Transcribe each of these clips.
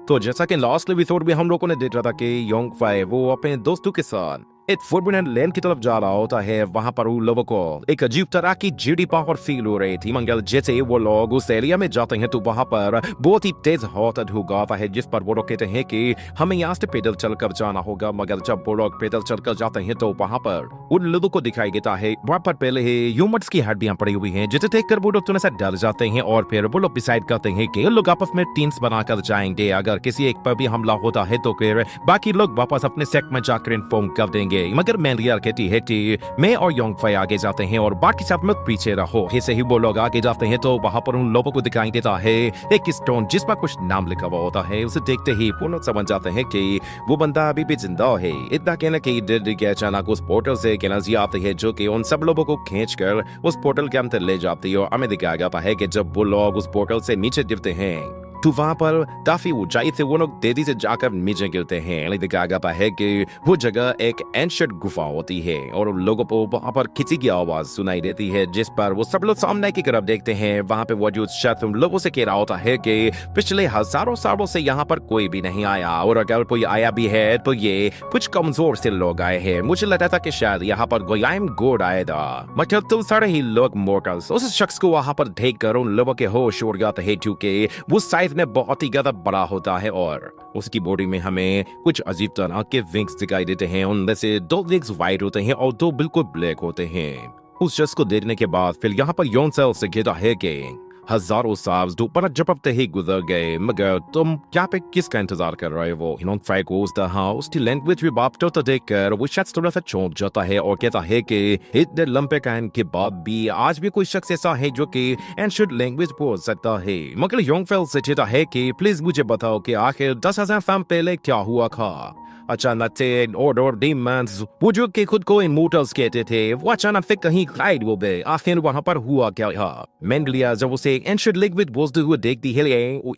तो जैसा कि लास्ट एपिसोड में हम लोगों ने देखा था कि योंग फाई वो अपने दोस्तों के साथ एक फॉरबिडन लैंड की तरफ जा रहा होता है। वहां पर उन लोगों को एक अजीब तरह की जीडी पावर फील हो रही थी, मगर जैसे वो लोग उस एरिया में जाते हैं तो वहां पर बहुत ही तेज हवा धूप आता है, जिस पर वो लोग कहते हैं कि हमें यहाँ से पैदल चलकर जाना होगा। मगर जब वो लोग पैदल चलकर जाते हैं तो वहां पर उन लोगों को दिखाई देता है वहां पर पहले ही ह्यूमन्स की हड्डियां पड़ी हुई हैं, जिसे देखकर वो लोग थोड़ा सा डर जाते हैं और फिर वो लोग डिसाइड करते हैं कि लोग आपस में टीम्स बनाकर जाएंगे। अगर किसी एक पर भी हमला होता है तो फिर बाकी लोग वापस अपने सेक्ट में जाकर इन्फॉर्म कर देंगे। मगर मैंलियर कहती है कि मैं और योंग फाई आगे जाते हैं और बाकी सब लोग पीछे रहो। ऐसे ही वो लोग आगे जाते हैं तो वहां पर उन लोगों को दिखाई देता है एक स्टोन जिस पर कुछ नाम लिखा हुआ होता है। उसे देखते ही वो लोग समझ जाते हैं कि वो बंदा अभी भी जिंदा है। इतना कहना कि अचानक उस पोर्टल से एक एनर्जी आती है जो कि उन सब लोगों को खींचकर उस पोर्टल के अंदर ले जाती है। और हमें दिखाया जाता है कि जब वो लोग उस पोर्टल से नीचे गिरते हैं तो वहां पर काफी ऊंचाई से वो लोग तेजी से जाकर नीचे गिरते हैं। दिखाया जाता है कि वो जगह एक एंशिएंट गुफा होती है और उन लोगों को वहां पर किसी की आवाज सुनाई देती है, जिस पर वो सब लोग सामने की तरफ देखते हैं। वहां पे मौजूद शख्स उन लोगों से कह रहा होता है कि पिछले हजारों सालों से यहाँ पर कोई भी नहीं आया और अगर कोई आया भी है तो ये कुछ कमजोर से लोग आए हैं। मुझे लगता था कि शायद यहाँ पर गोयाम गोड आए था, मतलब तुम सारे ही लोग मोर्टल्स। उस शख्स को वहां पर देख कर उन लोगों के होश उड़ जाते हैं क्योंकि वो साइज में बहुत ही ज्यादा बड़ा होता है और उसकी बॉडी में हमें कुछ अजीब तरह के विंग्स दिखाई देते हैं। उनमें से 2 विंग्स व्हाइट होते हैं और 2 बिल्कुल ब्लैक होते हैं। उस शख्स को देखने के बाद फिर यहाँ पर योनसेल से कहता है कि हजारों साल दोपहर झपकते ही गुजर गए, मगर तुम क्या पे किसका इंतजार कर रहे हो? योंग फाई को उस तरह उसकी लैंग्वेज में बात करते देखकर वो शख्स थोड़ा सा चौंक जाता है और कहता है कि इतने लंबे टाइम के बाद भी आज भी कोई शख्स ऐसा है जो कि एंशिएंट लैंग्वेज बोल सकता है। मगर योंग फाई से कहता है कि प्लीज मुझे बताओ कि आखिर 10,000 साल पहले क्या हुआ था। अचानक से ऑर्डर डीमंस वो जो कि खुद को इमोर्टल्स कहते थे वो अचानक से कहीं गायब हो गए। आखिर वहां पर हुआ क्या था? मैंडलिया जब उसे एंशिएंट लैंग्वेज बोलते हुए देखती है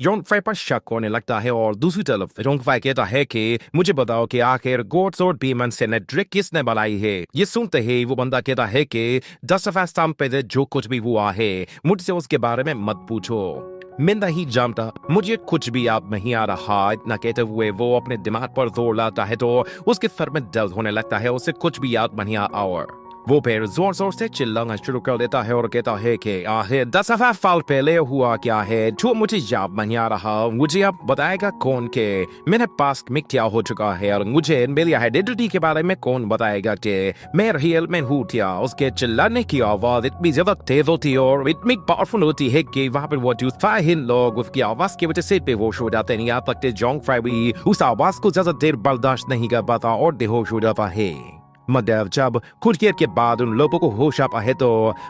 योंग फाई पर शक होने लगता है और दूसरी तरफ योंग फाई कहता है कि मुझे बताओ कि आखिर गॉड्स और डीमंस से ट्रिक किसने बनाई है। ये सुनते ही वो बंदा कहता है कि 10,000 साल पहले जो कुछ भी हुआ है मुझसे उसके बारे में मत पूछो, मैं नहीं जानता, मुझे कुछ भी याद नहीं आ रहा। इतना कहते हुए वो अपने दिमाग पर जोर लाता है तो उसके सर में दर्द होने लगता है, उसे कुछ भी याद नहीं आ और वो फिर जोर जोर से चिल्लाना शुरू कर देता है और कहता है कि आखिर 10,000 साल पहले हुआ क्या है जो मुझे याद नहीं आ रहा। मुझे आप बताएगा कौन के मेरे पास में क्या हो चुका है और मुझे मेरी आइडेंटिटी के बारे में कौन बताएगा कि मैं रियल में हूँ क्या? उसके चिल्लाने की आवाज इतनी ज्यादा तेज होती है और इतनी पावरफुल होती है कि वहां पर मौजूद फाहिन लोग उसकी आवाज की वजह से बेहोश हो जाते हैं। यहाँ तक कि योंग फाई भी उस आवाज को ज्यादा देर बर्दाश्त नहीं कर पाता और बेहोश हो जाता है। मगर जब कुछ देर के बाद उन लोगों को होश आता है तो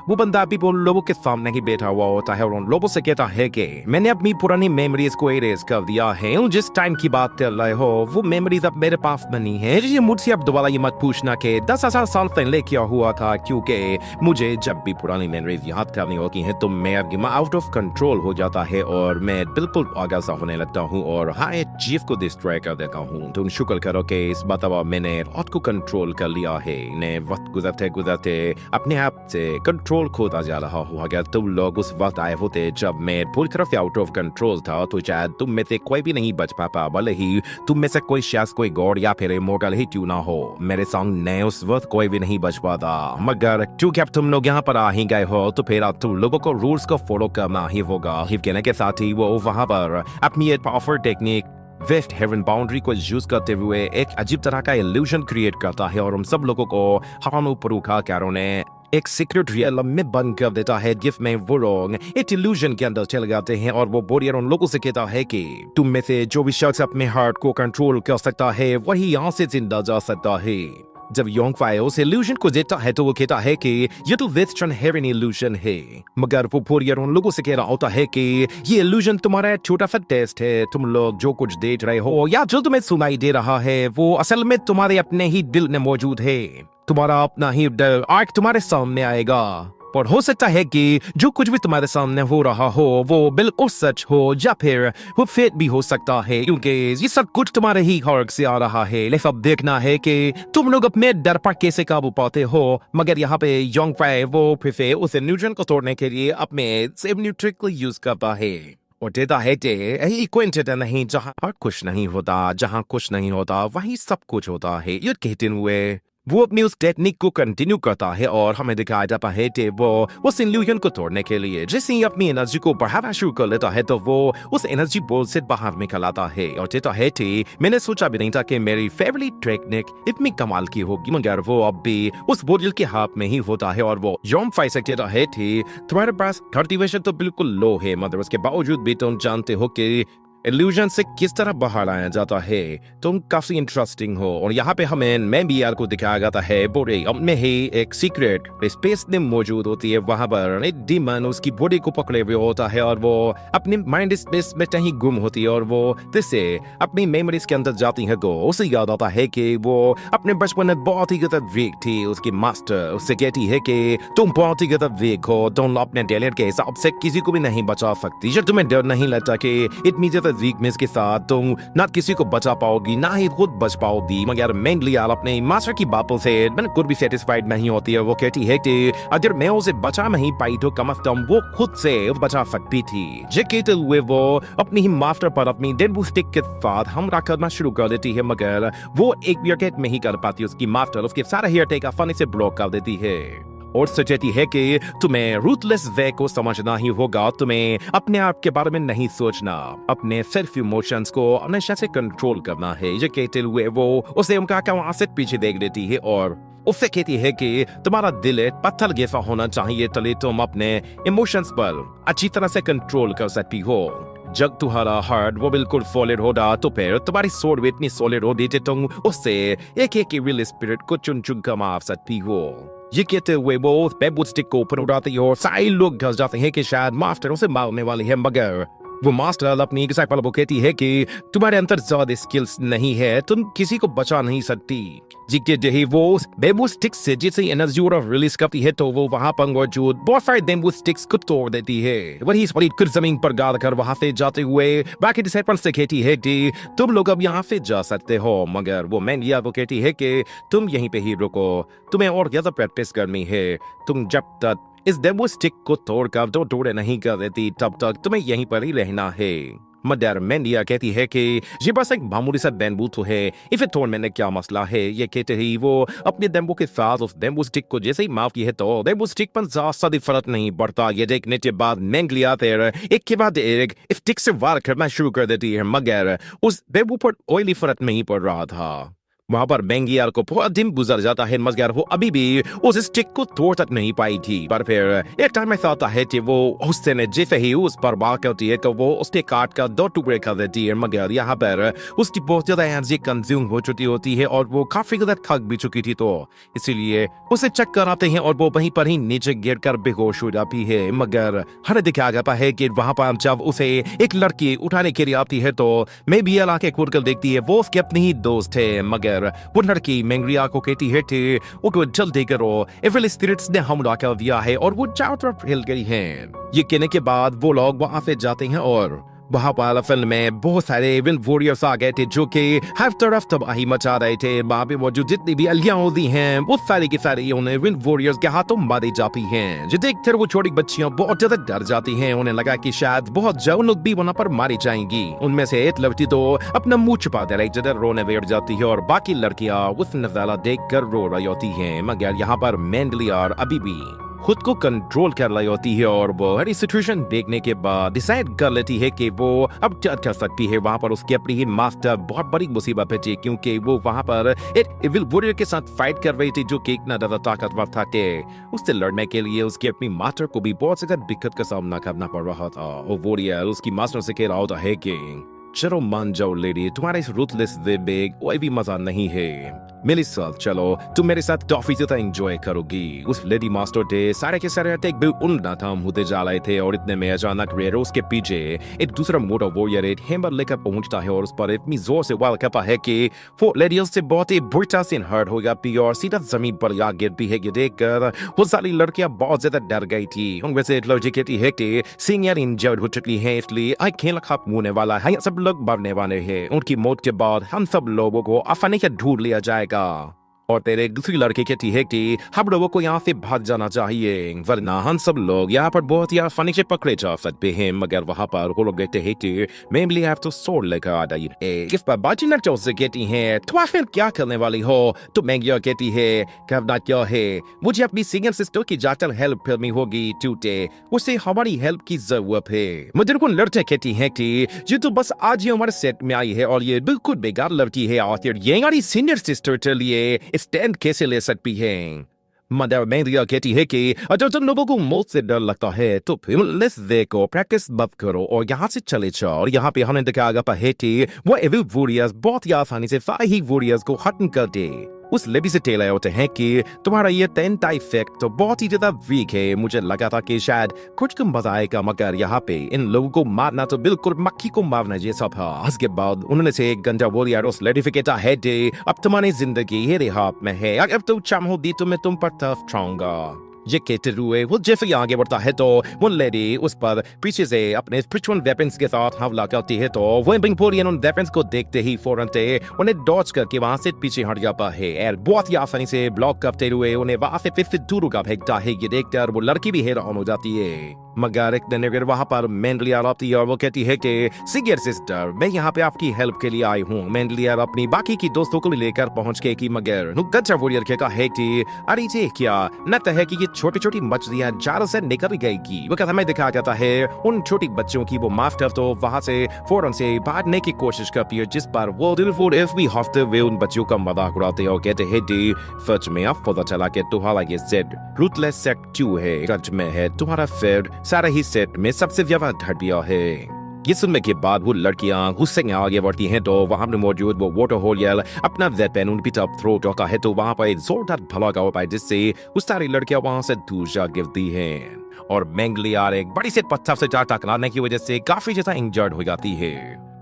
वो बंदा अभी उन लोगों के सामने ही बैठा हुआ होता है और उन लोगों से कहता है कि मैंने अपनी पुरानी मेमोरीज को इरेज कर दिया है। जिस टाइम की बात कर रहे हो वो मेमोरीज अब मेरे पास नहीं है। ये मुझसे अब दोबारा ये मत पूछना कि 10,000 साल पहले क्या हुआ था, क्योंकि मुझे जब भी पुरानी मेमोरीज याद करनी होती है तो मैं आउट ऑफ कंट्रोल हो जाता है और मैं बिल्कुल आगा सा होने लगता हूँ और हर चीज को डिस्ट्रॉय कर देता हूँ। तुम शुक्र करो कि इस बात मैंने खुद को कंट्रोल कर लिया है। ने वक्त गुजरते गुजरते अपने आप से कंट्रोल खोता जा रहा हूँ। अगर तुम लोग उस वक्त आए होते जब मैं पूरी तरफ आउट ऑफ कंट्रोल था तो शायद तुम में से कोई भी नहीं बच पाता, भले ही तुम में से कोई शख्स कोई गॉड या फिर इमोर्टल ही क्यों ना हो। मेरे सामने उस वक्त कोई भी नहीं बच पाता, मगर क्योंकि अब तुम लोग यहाँ पर आ ही गए हो तो फिर अब तुम लोगों को रूल्स को फॉलो करना ही होगा। कहने के साथ ही वो वहां पर अपनी एक powerful technique west haven boundary को यूज करते हुए एक अजीब तरह का इल्यूजन क्रिएट करता है और हम सब लोगों को हानो परुखा कारों ने एक सीक्रेट रियलम में बंद कर देता है, जिसमें वो लोग एक इल्यूजन के अंदर चले जाते हैं और वो बोरियर उन लोगों से कहता है कि तुम में से जो भी शख्स अपने हार्ट को कंट्रोल कर सकता है वही यहाँ से जिंदा जा सकता है। जब योंग फाई उस इल्यूजन को देखता है तो वो कहता है कि ये तो वेस्टर्न हेवन इल्यूजन है, मगर वो बोरियर उन लोगों से कह रहा होता है कि ये इल्यूजन तुम्हारा छोटा सा टेस्ट है। तुम लोग जो कुछ देख रहे हो या जो तुम्हें सुनाई दे रहा है वो असल में तुम्हारे अपने ही दिल में मौजूद है। तुम्हारा अपना ही दिल आज तुम्हारे सामने आएगा और हो सकता है कि जो कुछ भी तुम्हारे सामने हो रहा हो वो बिल्कुल सच हो या फिर वो फेक भी हो सकता है, क्योंकि ये सब कुछ तुम्हारे ही हर्क से आ रहा है। लेकिन अब देखना है कि तुम लोग अपने डर पर कैसे काबू पाते हो। मगर यहाँ पे योंग फाई वो फिर उस इल्यूजन को तोड़ने के लिए अपने सेम न्यूट्रिक को यूज करता है और देता है टे यही क्विंटेट नहीं जहाँ कुछ नहीं होता, जहाँ कुछ नहीं होता वहीं सब कुछ होता है। ये कहते हुए वो अपनी उस टेक्निक को कंटिन्यू करता है और हमें दिखाया जाता है कि वो उस इल्यूजन को तोड़ने के लिए जैसे ही अपनी एनर्जी को बढ़ाना शुरू कर लेता है तो वो उस एनर्जी बॉल से बाहर निकल आता है और कहता है कि मैंने सोचा भी नहीं था कि मेरी फेवरेट टेक्निक इतनी कमाल की होगी, मगर वो अब भी उस बोरियल के हाथ में ही होता है और वो यौम फाइस कहता है कि तुम्हारे पास कल्टीवेशन तो बिल्कुल लो है, मगर उसके बावजूद भी तुम जानते हो कि इल्यूजन से किस तरह बाहर आया जाता है। तुम काफी इंटरेस्टिंग हो। और यहाँ पे हमें मैंबियार को दिखाया जाता है बोरे में ही एक सीक्रेट स्पेस में मौजूद होती है। वहां पर एक डीमन उसकी बॉडी को पकड़े हुए होता है और वो अपने माइंड स्पेस में कहीं गुम होती है और वो जिससे अपनी मेमोरीज के अंदर जाती है तो उसे याद आता है कि वो अपने बचपन में बहुत ही ज्यादा वीक थी। उसकी मास्टर उससे कहती है कि तुम बहुत ही ज्यादा वीक हो, तुम अपने टैलेंट के हिसाब से किसी को भी नहीं बचा सकती। जब तुम्हें डर नहीं लगता कि इतनी ज्यादा वीकनेस के साथ तुम ना किसी को बचा पाओगी ना ही खुद बच पाओगी। मगर मेनली यार अपने मास्टर की बातों से बिल्कुल भी सेटिस्फाइड नहीं होती है। वो कहती है कि अगर मैं उसे बचा नहीं पाई तो कम से कम वो खुद से बचा सकती थी। ये कहते हुए वो अपनी ही मास्टर पर अपनी डेडबू स्टिक के साथ हमला करना शुरू कर देती है, मगर वो एक भी अटैक नहीं कर पाती। उसकी मास्टर उसके सारा ही अटैक आसानी से ब्लॉक कर देती है और सोचती है कि तुम्हें रूथलेस वे को समझना ही होगा, तुम्हें अपने आप के बारे में नहीं सोचना, अपने सेल्फ इमोशंस को हमेशा से कंट्रोल करना है। ये कहते हुए वो उसे उनका वहां से पीछे देख लेती है और उससे कहती है कि तुम्हारा दिल एक पत्थर जैसा होना चाहिए तले तुम अपने इमोशंस पर अच्छी तरह से कंट्रोल कर सकती हो। जब तुम्हारा हार्ट वो बिल्कुल सॉलिड होगा तो फिर तुम्हारी सोल भी इतनी सॉलिड होगी कि तुम उससे एक एक रियल स्पिरिट को चुन चुन कर मार सकती हो। ये कहते हुए वो उस बैम्बू स्टिक को ऊपर उड़ाते हैं और सारे लोग घस जाते हैं कि शायद मास्टर उसे मारने वाले हैं, मगर वो मास्टर अपनी डिसाइपल को कहती है कि तुम्हारे अंदर ज्यादा स्किल्स नहीं है, तुम किसी को बचा नहीं सकती। जी कहते ही वो उस बैम्बू स्टिक से जैसे एनर्जी रिलीज करती है तो वो वहां पर मौजूद बहुत सारे बैम्बू स्टिक्स को तोड़ देती है। वही कुछ जमीन पर गाड़ कर वहां से जाते हुए बाकी डिसाइपल से कहती है कि तुम लोग अब यहाँ से जा सकते हो, मगर वो मैंडिया को कहती है कि तुम यहीं पे ही रुको, तुम्हें और ज्यादा प्रैक्टिस करनी है। तुम जब तक इस बैम्बू स्टिक को तोड़कर दो टुकड़े नहीं कर देती तब तक तुम्हें यहीं पर ही रहना है। मदर मैंडिया कहती है कि ये बस एक मामूली सा बैम्बू तो है, इसे तोड़ने में क्या मसला है। ये कहते ही वो अपने बैम्बू के साथ उस बैम्बू स्टिक को जैसे ही माफ की है तो बैम्बू स्टिक पर ज्यादा फर्क नहीं पड़ता। ये देखने के बाद मैंगलिया फिर एक के बाद एक स्टिक से वार करना शुरू कर देती है, मगर उस बैम्बू पर ऑयली फर्क नहीं पड़ रहा था। वहां पर मैंगियार को पूरा दिन गुजर जाता है, मगर वो अभी भी उस स्टिक को तोड़ तक नहीं पाई थी। पर फिर एक टाइम ऐसा आता है कि वो उससे ने जैसे ही उस पर बात करती है तो वो उसके काट कर दो टुकड़े कर देती है, मगर यहाँ पर उसकी बहुत ज्यादा एनर्जी कंज्यूम हो चुकी होती है और वो काफी ज्यादा थक भी चुकी थी, तो इसीलिए उसे चक्कर आते हैं और वो वहीं पर ही नीचे गिर कर बेहोश हो जाती है। मगर हर दिखाया जाता है कि वहां पर जब उसे एक लड़की उठाने के लिए आती है तो मैं भी आके खोल कर देखती है वो उसके अपने ही दोस्त है, मगर वो लड़की मैंग्रिया को कहती है कि वो जल्दी करो, एविल स्पिरिट्स ने हमला कर दिया है और वो चारों तरफ हिल गई हैं। ये कहने के बाद वो लोग वहां से जाते हैं और वहां पर फिल्म में बहुत सारे विंड वॉरियर्स आ गए थे जो कि हर तरफ तबाही मचा रहे थे। वहां पे मौजूद जितनी भी अलियां होती हैं वो सारी की सारी उन्हें विंड वॉरियर्स के हाथों मारी जाती हैं। जो देखकर वो छोटी बच्चियां बहुत ज्यादा डर जाती हैं, उन्हें लगा कि शायद बहुत जल्द लोग भी वहां पर मारी जाएंगी। उनमें से एक लड़की तो अपना मुंह छुपा दे रही रोने बैठ जाती है और बाकी लड़कियां उस नजारा देख कर रो रही होती है, मगर यहाँ पर मैंडलियर अभी भी खुद को कंट्रोल कर रही होती है और वो हर सिचुएशन देखने के बाद डिसाइड कर लेती है कि वो अब क्या कर सकती है। वहां पर उसकी अपनी ही मास्टर बहुत बड़ी मुसीबत है थी, क्योंकि वो वहां पर एक इविल वॉरियर के साथ फाइट कर रही थी जो कि इतना ज्यादा ताकतवर था कि उससे लड़ने के लिए उसकी अपनी मास्टर को भी बहुत ज्यादा दिक्कत का सामना करना पड़ रहा था। और वॉरियर उसकी मास्टर से कह रहा होता है कि चलो मान जाओ लेडी, तुम्हारा इस रूथलेस बेग कोई भी मजा नहीं है, मेरे साथ चलो, तुम मेरे साथ काफी ज्यादा एंजॉय करोगी। उस लेडी मास्टर के सारे के सारे अटैक भी उल्टा थाम होते जा रहे थे और इतने में अचानक रेरोस के पीछे एक दूसरा मोटा वॉरियर एक हैमर लेकर पहुंचता है और उस पर इतनी जोर से वार करता है कि वो लेडी से बहुत ही बुरा से हर्ट हो जाती है और सीधा जमीन पर आ गिरती है। ये देखकर वो सारी लड़कियां बहुत ज्यादा डर गई थी। उनमें से एक लड़की कहती है कि सीनियर इंजर्ड हो चुकी है, इसलिए आई खेल खत्म होने वाला है, सब लोग मरने वाले हैं। उनकी मौत के बाद हम सब लोगों को आसानी से ढूंढ लिया जाएगा। और तेरे दूसरी लड़के कहती है कि हम लोगों को यहाँ से भाग जाना चाहिए वरना हम सब लोग यहाँ पर बहुत ही आसानी से पकड़े जा सकते हैं। मगर वहाँ पर वो लोग कहते हैं कि मेमली हैव टू सोर्ड लेकर आ रही है। इस पर बाजी नटो से कहती है तुम आखिर क्या करने वाली हो। तो मैंगिया कहती है करना क्या है, मुझे अपनी सिंगर सिस्टर की जाकर हेल्प करनी होगी टूटे, उसे हमारी हेल्प की जरूरत है। मुझे को लड़ते कहती है कि ये तो बस आज ही हमारे सेट में आई है और ये बिल्कुल बेकार लड़की है, आखिर ये हमारी सीनियर सिस्टर के लिए स्टैंड कैसे ले सकती है। मदर मैंगिया कहती है कि अगर तुम लोगों को मौत से डर लगता है तो फिर लेट्स देखो प्रैक्टिस मत करो और यहाँ से चले जाओ। और यहाँ पे हमने दिखाया है कि वो एविल वॉरियर्स बहुत ही आसानी से फाही वॉरियर्स को खत्म कर दे। उस लेबी से टेल होते हैं कि तुम्हारा ये टेंट इफेक्ट तो बहुत ही ज्यादा वीक है, मुझे लगा था कि शायद कुछ कम मजा आएगा मगर यहाँ पे इन लोगों को मारना तो बिल्कुल मक्खी को मारना जैसा था। उसके बाद उन्होंने से एक गंजा वॉरियर उस लेडी से कहता है अब तुम्हारी जिंदगी मेरे हाथ में है, अगर तुम चाहो दी तो मैं तुम पर तरफ छाऊंगा। ये कहते हुए वो जैसे ही आगे बढ़ता है तो वो लेडी उस पर पीछे से अपने स्पिरिचुअल वेपन्स के साथ हमला करती है। तो वो विंगपोरियन उन वेपन्स को देखते ही फौरन से उन्हें डॉज करके वहां से पीछे हट जाता है और बहुत ही आसानी से ब्लॉक करते हुए उन्हें वहां से फिर से दूर का फेंकता है। ये देखकर वो लड़की भी हैरान हो जाती है। मगर एक दिन फिर वहां पर मैंडलिया आती है और वो कहती है कि सीनियर सिस्टर मैं यहाँ पे आपकी हेल्प के लिए आई हूँ। मैंडलिया अपनी बाकी की दोस्तों को लेकर पहुंच के कि मगर गच्चा वॉरियर कहता है कि अरे ये क्या लगता है कि ये छोटी छोटी मछलियां जाल से निकल गएगी। वो कहता हमें दिखाया जाता है उन छोटी बच्चों की वो मास्टर तो वहां से फौरन से भागने की कोशिश करती है, जिस पर वो एवरी हफ्ते वे उन बच्चों का मजाक उड़ाते हैं और कहते हैं सच में अब पता चला कि तुम्हारा ये सेट रूथलेस सेट 2 है, सच में है तुम्हारा फेड सारा ही सेट में सबसे ज्यादा घटिया है। ये सुनने के बाद वो लड़कियां गुस्से में आगे बढ़ती हैं तो वहां में मौजूद वो वाटर होलियर अपना वेपन उनकी तरफ थ्रो करता है तो वहां पर एक जोरदार भड़का होता है जिससे उस सारी लड़कियां वहां से दूर जा गिरती हैं और मैंगलियार एक बड़ी से पत्थर से टकराने की वजह से काफी ज्यादा इंजर्ड हो जाती है।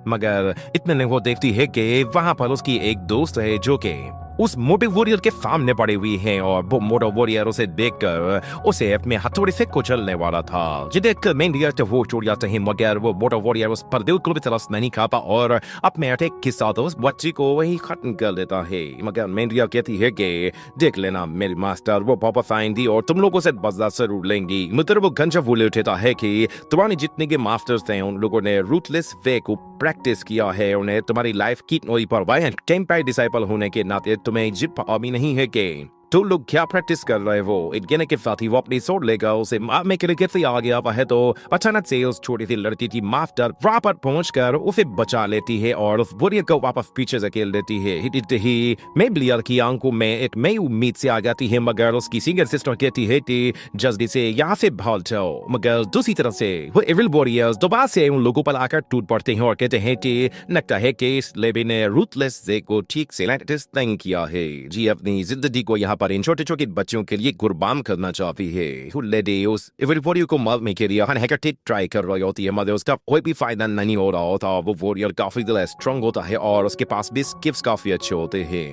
मगर इतने में वो देखती है कि वहां पर उसकी एक दोस्त है जो कि उस मोटे वॉरियर के सामने पड़ी हुई है और वो मोटा वॉरियर उसे देखकर उसे अपने हथौड़े से कुचलने वाला था। जो देखकर मैंगलिया तो वो छोड़ जाते हैं मगर वो मोटा वॉरियर उस पर बिल्कुल भी तरस नहीं खाता और अपने अटैक के साथ उस बच्ची को वही खत्म कर देता है। मगर मैंगलिया कहती है कि देख लेना मेरी मास्टर वो वापस आएंगी और तुम लोगों से बदला जरूर लेंगी। मतलब वो गंजा बोले उठता है कि तुम्हारे जितने के मास्टर्स थे उन लोगों ने रूथलेस वे को प्रैक्टिस किया है, उन्हें तुम्हारी लाइफ की नोई पर वाई टेम्पायर डिसाइपल होने के नाते तुम्हें जिप आमी नहीं है कि तुम लोग क्या प्रैक्टिस कर रहे हो। एक कहने के साथ ही वो अपनी सोड लेगा उसे मारने के लिए कैसे आ गया है तो अचानक से उस छोटी सी लड़की की मास्टर वहां पर पहुंचकर उसे बचा लेती है और उस वॉरियर को वापस पीछे धकेल देती है। ही मैंगलिया की आंखों में एक नई उम्मीद से आ जाती है मगर उसकी सीनियर सिस्टर कहती है कि जल्दी से यहाँ से भाग जाओ। मगर दूसरी तरफ से वो एविल वॉरियर्स दोबारा से उन लोगों पर आकर टूट पड़ते हैं और कहते हैं कि लगता है कि इस लेबी ने रूथलेस जे को ठीक से नहीं किया है, जी अपनी जिंदगी को यहाँ पर इन छोटे छोटे बच्चों के लिए कुर्बान करना चाहती है। लेडी उस एविल वॉरियर को मारने के लिए हैकर ट्राई कर रही होती है मगर उसका कोई भी फायदा नहीं हो रहा होता। वो वॉरियर काफी ज्यादा स्ट्रांग होता है और उसके पास भी स्किल्स काफी अच्छे होते हैं।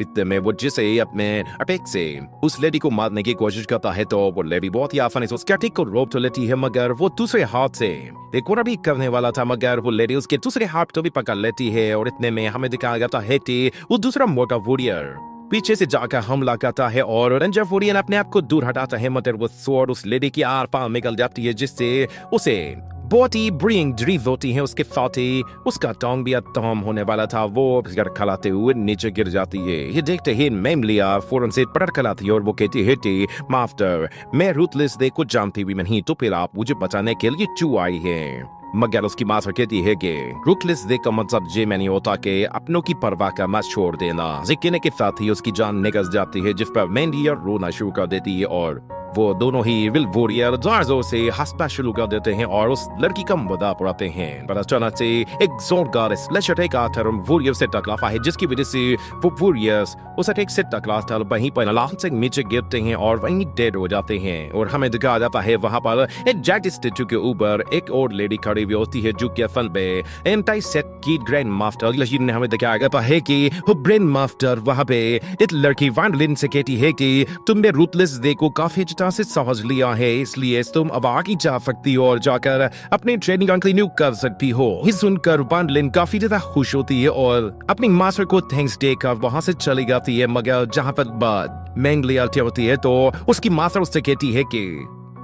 इतने में वो जिसे अपने अटैक से उस लेडी को मारने की कोशिश करता है तो वो लेडी बहुत ही आसानी से उसके अटैक को रोक तो लेती है मगर वो दूसरे हाथ से एक और भी करने वाला था मगर वो लेडी उसके दूसरे हाथ तो भी पकड़ लेती है और इतने में हमें दिखाया जाता है कि वो दूसरा मोटा वॉरियर पीछे से जाकर हमला करता है और रंजर वॉरियर अपने आप को दूर हटाता है मगर वो स्वॉर्ड उस लेडी की आर पार निकल जाती है जिससे उसे बहुत ही ब्री इंजरी होती है। उसके साथ ही उसका टोंग भी अतम होने वाला था, वो खलाते हुए नीचे गिर जाती है। ये देखते ही मैंगलिया फौरन से पलट खलाती है और वो कहती है कि मास्टर मैं रूथलेस डे को जानती भी नहीं तो फिर आप मुझे बचाने के लिए क्यों आई है। मगर उसकी माँ कहती है कि रूथलेस डे का मतलब ये नहीं होता कि अपनों की परवाह का मत छोड़ देना। कहने के साथ ही उसकी जान निकल जाती है जिस पर मैंगलिया रोना शुरू कर देती है और वो दोनों ही विल वॉरियर जोर से हंसना शुरू कर देते हैं और उस लड़की का मजाक उड़ाते हैं। पर अचानक से एक जोरदार स्लैश अटैक आता है वॉरियर से टकराता है जिसकी वजह से वो वॉरियर्स उस अटैक से टकराकर वहीं पर लाख से नीचे गिरते हैं और वहीं डेड हो जाते हैं। और हमें दिखाया जाता है वहां पर एक जैक स्टैचू के ऊपर एक और लेडी खड़ी हुई होती है जो कि फन पे एंटाई सेट की ग्रैंड मास्टर लशीर ने हमें दिखाया गया है कि वो ग्रैंड मास्टर वहां पे एक लड़की वांडलिन से कहती है कि तुमने रूथलेस डे को काफी अच्छी से समझ लिया है, इसलिए तुम अब आगे जा सकती हो और जाकर अपने ट्रेनिंग कंटिन्यू कर सकती हो। ये सुनकर वांडलिन काफी ज्यादा खुश होती है और अपनी मास्टर को थैंक्स देकर वहां से चली जाती है। मगर जहां पर बात मैंगलिया होती है तो उसकी मास्टर उससे कहती है कि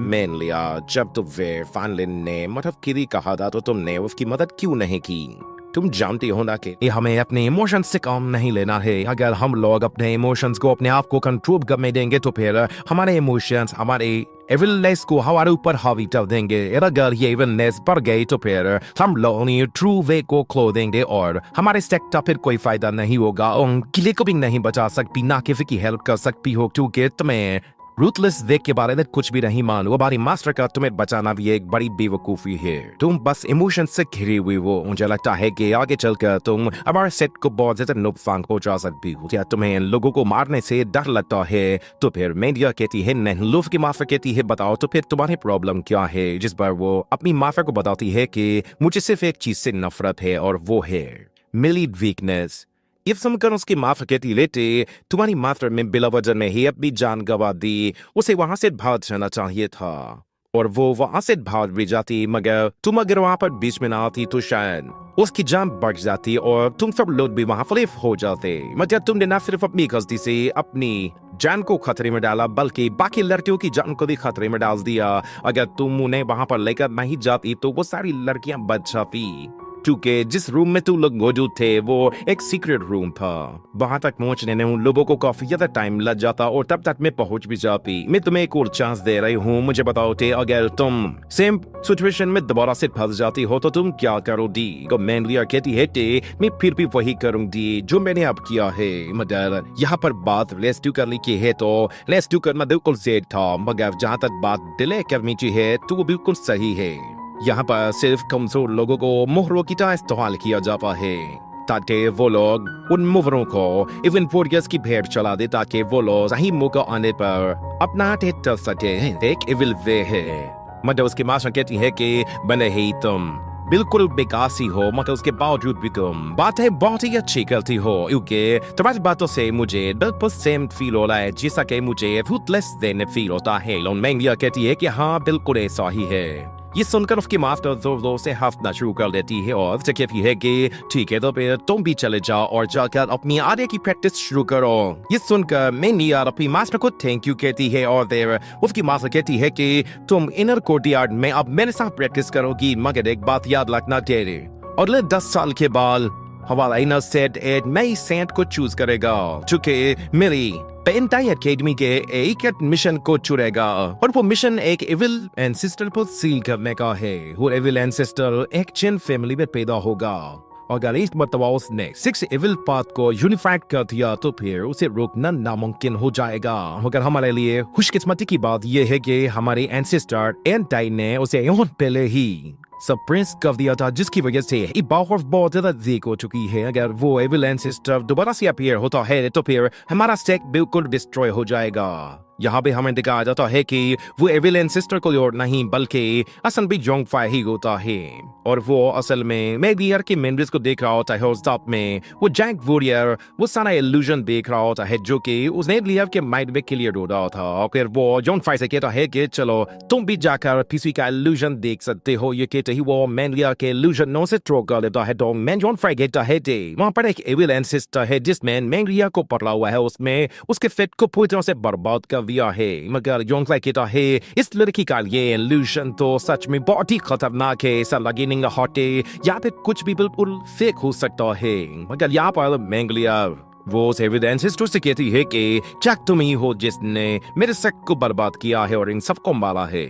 मैंगलिया, जब तो वे वांडलिन ने मतलब किरी कहा था तो तुमने उसकी मदद क्यों नहीं की? तुम जानती हो ना कि हमें अपने इमोशंस से काम नहीं लेना है। अगर हम लोग अपने इमोशंस को अपने आप को कंट्रोल करने देंगे तो फिर हमारे इमोशंस हमारे एविलनेस को हमारे ऊपर हावी कर देंगे। अगर ये एविलनेस बढ़ गई तो फिर हम लोग ट्रू वे को खो देंगे और हमारे सेक्ट का फिर कोई फायदा नहीं होगा। किले को भी नहीं बचा सकती, ना किसी की हेल्प कर सकती हो, क्योंकि तुम्हें रूथलेस देख के बारे में कुछ भी नहीं मालूम। हमारी मास्टर का तुम्हें बचाना भी एक बड़ी बेवकूफी है। तुम बस इमोशन से घिरी हुई हो। मुझे लगता है कि आगे चलकर तुम हमारे सेट को बहुत ज्यादा नुकसान पहुंचा सकती हो। क्या तुम्हें इन लोगों को मारने से डर लगता है? तो फिर मेडिया कहती है नहीं। लूफ की मास्टर कहती है बताओ तो फिर तुम्हारी प्रॉब्लम क्या है? जिस पर वो अपनी मास्टर को बताती है कि मुझे सिर्फ एक चीज से नफरत है और वो है मिली वीकनेस। इफ सुनकर उसकी माफ कहती लेते तुम्हारी मास्टर में बिला वजह में ही अपनी जान गवा दी। उसे वहां से भाग जाना चाहिए था और वो वहां से भाग भी जाती, मगर तुम अगर वहां पर बीच में ना आती तो शायद उसकी जान बढ़ जाती और तुम सब लोग भी वहां फ्लिप हो जाते। मगर तुमने ना सिर्फ अपनी गलती से अपनी जान को खतरे में डाला बल्कि बाकी लड़कियों की जान को भी खतरे में डाल दिया। अगर तुम उन्हें वहां पर लेकर नहीं जाती तो वो सारी लड़कियां बच जाती, क्योंकि जिस रूम में तुम लोग मौजूद थे वो एक सीक्रेट रूम था। वहां तक पहुंचने में उन लोगों को काफी ज्यादा टाइम लग जाता और तब तक मैं पहुंच भी जाती। मैं तुम्हें एक और चांस दे रही हूँ, मुझे बताओ थे अगर तुम सेम सिचुएशन में दोबारा से फंस जाती हो तो तुम क्या करोगी? मैंगलिया कहती है कि मैं फिर भी वही करूंगी जो मैंने अब किया है। मगर यहाँ पर बात लेट्स डू करने की है तो लेट्स डू करना बिल्कुल सही था, मगर जहाँ तक बात डिले करनी चाहिए तो वो बिल्कुल सही है। यहाँ पर सिर्फ कमजोर लोगों को मोहरों की तरह इस्तेमाल किया जाता है ताकि वो लोग उन मोहरों को इवन वॉरियर्स की भेंट चला दे, ताकि वो लोग सही मौका आने पर अपना अटैक कर सके। एक इविल वे है। मतलब उसकी मास्टर कहती है कि बने ही तुम बिल्कुल बेकासी हो, मगर उसके बावजूद भी तुम बातें बहुत ही अच्छी करती हो, क्योंकि तुम्हारी बातों से मुझे बिल्कुल सेम फील हो रहा है जैसा कि मुझे रूथलेस देने फील होता है। मैंगलिया कहती है कि हाँ बिल्कुल ऐसा ही है। ये सुनकर उसकी मास्टर जोर जोर से हंसना शुरू कर देती है और उससे कहती है कि ठीक है तो फिर तुम भी चले जाओ और जाकर अपनी आगे की प्रैक्टिस शुरू करो। ये सुनकर मैंगलिया अपनी मास्टर को थैंक यू कहती है और फिर उसकी मास्टर कहती है कि तुम इनर कोर्टयार्ड में अब मेरे साथ प्रैक्टिस करोगी, मगर एक बात याद रखना तेरे अगले 10 साल के बाद हमारा इनर सेट एक नई सेंट को चूज करेगा, चूंकि मेरी पेंटाई एकेडमी के एक मिशन को चुनेगा और वो मिशन एक एविल एंसेस्टर को सील करने का है। वो एविल एंसेस्टर एक चिन फैमिली में पैदा होगा। अगर इस मरतबा उसने 6 एविल पाथ को यूनिफाइड कर दिया तो फिर उसे रोकना नामुमकिन हो जाएगा। मगर हमारे लिए खुशकिस्मती की बात यह है कि हमारे एंसेस्टर एंटाई ने उसे पहले ही सप्रेस कर दिया था, जिसकी वजह से बहुत ज्यादा वीक हो चुकी है। अगर वो एविल एंसेस्टर दोबारा से अपीयर होता है तो फिर हमारा स्टेक बिल्कुल डिस्ट्रॉय हो जाएगा। यहाँ पे हमें दिखाया जाता है कि वो एविल एंसेस्टर कोई और नहीं बल्कि असल में जोंगफाई ही होता है और वो असल में मैगलियर के मेमोरीज को देख रहा होता है और साथ में वो जैक वॉरियर वो सारा इल्यूजन देख रहा होता है जो कि उसने मैगलियर के माइंड में क्लियर हो रहा था। और फिर वो जोंगफाई से कहता है कि चलो तुम भी जाकर किसी का इल्यूजन देख सकते हो। ये कहते ही वो मैगलियर के इल्यूजन से थ्रो कर लेता है। तो मैं जोंगफाई कहता है वहाँ पर एक एविल एंसेस्टर है जिसमें मैगलियर को पकड़ा हुआ है, उसमें उसके फेट को पूरी तरह से बर्बाद कर दिया है। मगर जोंगफाई कहता है इस लड़की का ये इल्यूजन तो सच में बहुत ही खतरनाक है, ऐसा लगे नहीं हटे या फिर कुछ भी बिल्कुल फेक हो सकता है। मगर यहाँ पर मैंगलियर वो उस एविल एंसेस्टर से कहती है कि क्या तुम ही हो जिसने मेरे सेक्ट को बर्बाद किया है और इन सबको मारा है।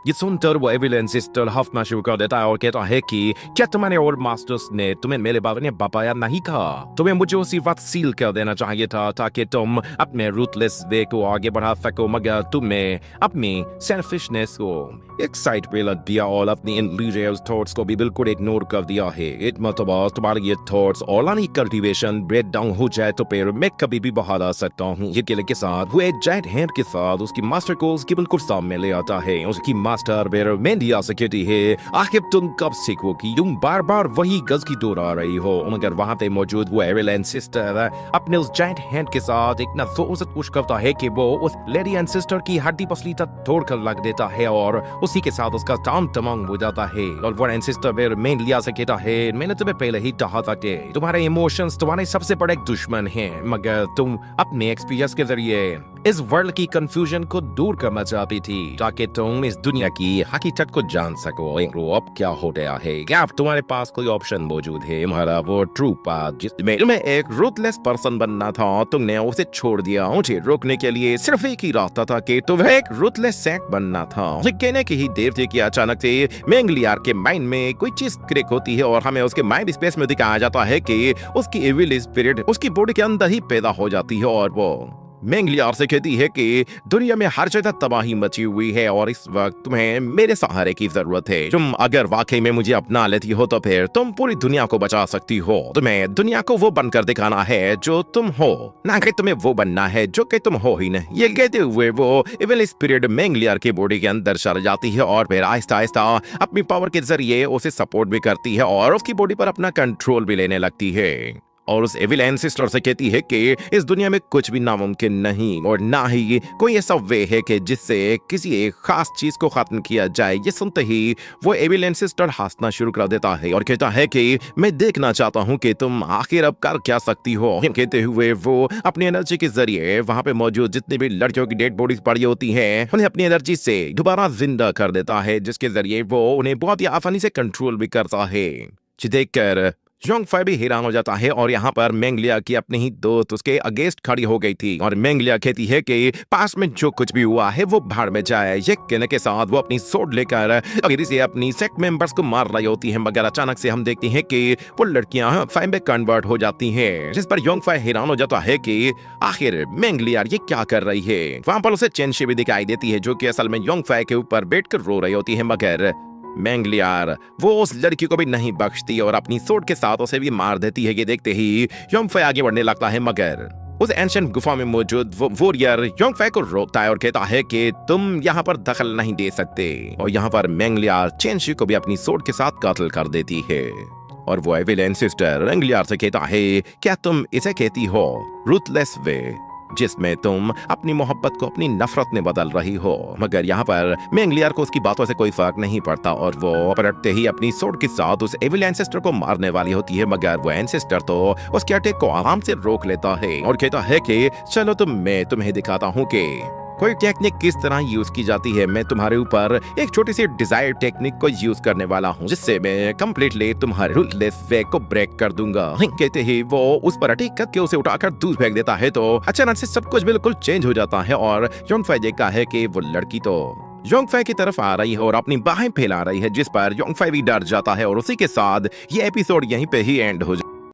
ये सुनकर वो एविल एंसेस्टर हंसना शुरू कर देता है और कहता है कि क्या तुम्हारे और मास्टर्स ने तुम्हें मेरे बारे में बताया नहीं कहा? तुम्हें मुझे उसी वक्त सील कर देना चाहिए था ताकि तुम अपने रूथलेस वे को आगे बढ़ा सको, मगर तुमने अपनी सेल्फिशनेस को एक साइड पे लग दिया और अपनी इनल्यूजियस थॉट्स को भी बिल्कुल इग्नोर कर दिया है। एक मतलब तुम्हारे ये थॉट्स और लानी कल्टीवेशन ब्रेक डाउन हो जाए तो फिर मैं कभी भी बाहर आ सकता हूँ। ये किले के साथ वो एक जायंट हैंड के साथ उसकी मास्टर को उसके बिल्कुल सामने ले आता है। उसकी मास्टर बेर मेंडिया से कहती है आखिर तुम कब सीखो कि तुम बार बार वही गज की दोहरा रही हो। मगर वहां पे मौजूद वो एविल सिस्टर अपने उस जाइंट हैंड के साथ इतना जोर से पुश करता है कि वो उस लेडी एंड सिस्टर की हड्डी पसली तक तोड़ कर लग देता है और उसी के साथ उसका टाम तमाम हो जाता है। और वो एंड सिस्टर बेर मेंडिया से कहता है मैंने तुम्हें पहले ही कहा था कि तुम्हारे इमोशंस तुम्हारे सबसे बड़े दुश्मन हैं, मगर तुम अपने एक्सपीरियंस के जरिए इस वर्ल्ड की कंफ्यूजन को दूर करना चाहती थी ताकि तुम इस दुनिया की हकीकत को जान सको। अब क्या हो गया है, क्या अब तुम्हारे पास कोई ऑप्शन मौजूद है? हमारा वो ट्रू पाथ जिसमें तुम्हें एक रूथलेस पर्सन बनना था, तुमने उसे छोड़ दिया। मुझे रोकने के लिए सिर्फ एक ही रास्ता था कि तुम्हें एक रूथलेस सैंक बनना था। कहने की ही देर थी कि अचानक से मेंगलियार के माइंड में कोई चीज क्लिक होती है और हमें उसके माइंड स्पेस में दिखाया जाता है कि उसकी एविल स्पिरिट उसकी बॉडी के अंदर ही पैदा हो जाती है और वो मेंगलियार से कहती है कि दुनिया में हर जगह तबाही मची हुई है और इस वक्त तुम्हें मेरे सहारे की जरूरत है। तुम अगर वाकई में मुझे अपना लेती हो तो फिर तुम पूरी दुनिया को बचा सकती हो। तुम्हें दुनिया को वो बनकर दिखाना है जो तुम हो, ना कि तुम्हें वो बनना है जो कि तुम हो ही नहीं। ये कहते हुए वो इविल स्पिरिट मेंगलियार की बॉडी के अंदर चल जाती है और फिर आहिस्ता आहिस्ता अपनी पावर के जरिए उसे सपोर्ट भी करती है और उसकी बॉडी पर अपना कंट्रोल भी लेने लगती है। और उस एविल एंसेस्टर से कहती है कि इस दुनिया में कुछ भी नामुमकिन नहीं और ना ही कोई ऐसा वे है कि जिससे किसी एक खास चीज को खत्म किया जाए। ये सुनते ही वो एविल एंसेस्टर हंसना शुरू कर देता है और कहता है कि मैं देखना चाहता हूँ कि तुम आखिर अब कर क्या सकती हो। कहते हुए वो अपनी एनर्जी के जरिए वहां पे मौजूद जितनी भी लड़कियों की डेड बॉडीज पड़ी होती हैं उन्हें अपनी एनर्जी से दोबारा जिंदा कर देता है, जिसके जरिए वो उन्हें बहुत ही आसानी से कंट्रोल भी करता है। देखकर जोंगफाई भी हैरान हो जाता है और यहाँ पर मेंगलिया की अपनी ही दोस्त उसके अगेंस्ट खड़ी हो गई थी और मेंगलिया कहती है कि पास में जो कुछ भी हुआ है वो भाड़ में जाए। ये कहने के साथ वो अपनी सोड लेकर अगर से अपनी सेक्ट मेंबर्स को मार रही होती है, मगर अचानक से हम देखते हैं कि वो लड़कियां फाइम में कन्वर्ट हो जाती हैं, जिस पर योंगफाई हैरान हो जाता है कि आखिर मेंगलिया ये क्या कर रही है। वहां पर उसे चेंशी भी दिखाई देती है जो कि असल में योंगफाई के ऊपर बैठकर रो रही होती है, मगर मेंगलियार वो उस लड़की को भी नहीं बख्शती और अपनी सोड के साथ उसे भी मार देती है। ये देखते ही योंगफाई आगे बढ़ने लगता है, मगर उस एंशिएंट गुफा में मौजूद वो वॉरियर योंगफाई को रोकता है और कहता है कि तुम यहाँ पर दखल नहीं दे सकते। और यहाँ पर मेंगलियार चेंशी को भी अपनी सोड के साथ कत्ल कर देती है। और वो एविल एंसेस्टर मेंगलियार से कहता है क्या तुम इसे कहती हो रूथलेस वे, जिसमें तुम अपनी मोहब्बत को अपनी नफरत में बदल रही हो। मगर यहाँ पर मेंगलियार को उसकी बातों से कोई फर्क नहीं पड़ता और वो पलटते ही अपनी सोड के साथ उस एविल एंसेस्टर को मारने वाली होती है, मगर वो एंसेस्टर तो उसके अटैक को आराम से रोक लेता है और कहता है कि चलो मैं तुम्हें दिखाता हूँ कि कोई टेक्निक किस तरह यूज की जाती है। मैं तुम्हारे ऊपर एक छोटी सी डिजायर टेक्निक को यूज करने वाला हूँ जिससे मैं कंप्लीटली तुम्हारे रूथलेस वे को ब्रेक कर दूंगा। कहते ही वो उस पर अटैक करके उसे उठाकर दूर फेंक देता है तो अचानक से सब कुछ बिल्कुल चेंज हो जाता है और योंगफाई देखता है कि वो लड़की तो योंगफाई की तरफ आ रही है और अपनी बाहें फैला रही है, जिस पर योंगफाई भी डर जाता है और उसी के साथ ये एपिसोड यहीं पे ही एंड हो